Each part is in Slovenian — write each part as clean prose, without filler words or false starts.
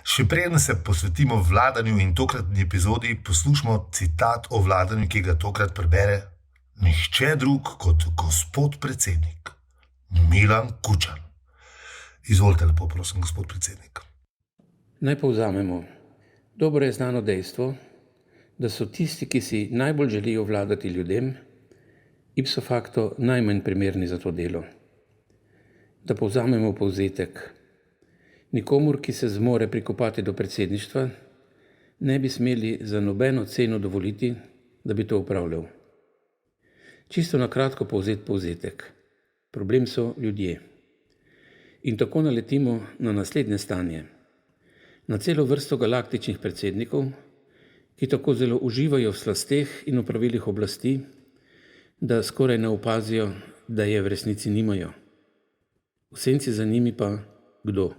Še preden se posvetimo vladanju in tokratni epizodi, poslušamo citat o vladanju, ki ga tokrat prebere nihče drug kot gospod predsednik Milan Kučan. Izvolite lepo, prosim, gospod predsednik. Naj povzamemo. Dobro je znano dejstvo, da so tisti, ki si najbolj želijo vladati ljudem, ipso facto najmanj primerni za to delo. Da povzamemo povzetek. Nikomur, ki se zmore prikopati do predsedništva, ne bi smeli za nobeno ceno dovoliti, da bi to upravljal. Čisto na kratko povzetek. Problem so ljudje. In tako naletimo na naslednje stanje. Na celo vrsto galaktičnih predsednikov, ki tako zelo uživajo v slasteh in opravilih oblasti, da skoraj ne opazijo, da je v resnici nimajo. V senci za njimi pa kdo?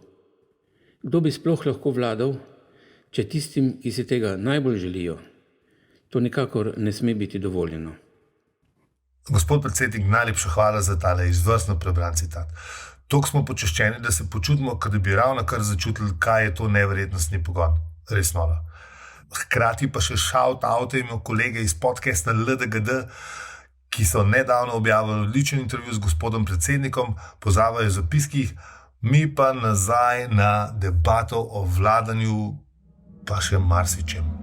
Kdo bi sploh lahko vladal, če tistim, ki si tega najbolj želijo? To nikakor ne sme biti dovoljeno. Gospod predsednik, najlepša hvala za tale izvrstno prebran citat. Toliko smo počaščeni, da se počutimo, kot da bi ravno kar začutili, kaj je to neverjetnostni pogon. Res noro. Hkrati pa še shout-out imel kolege iz podcasta LDGD, ki so nedavno objavili odličen intervju z gospodom predsednikom, pozavajo v zapiskih, mi pa nazaj na debato o vladanju pa še marsičem.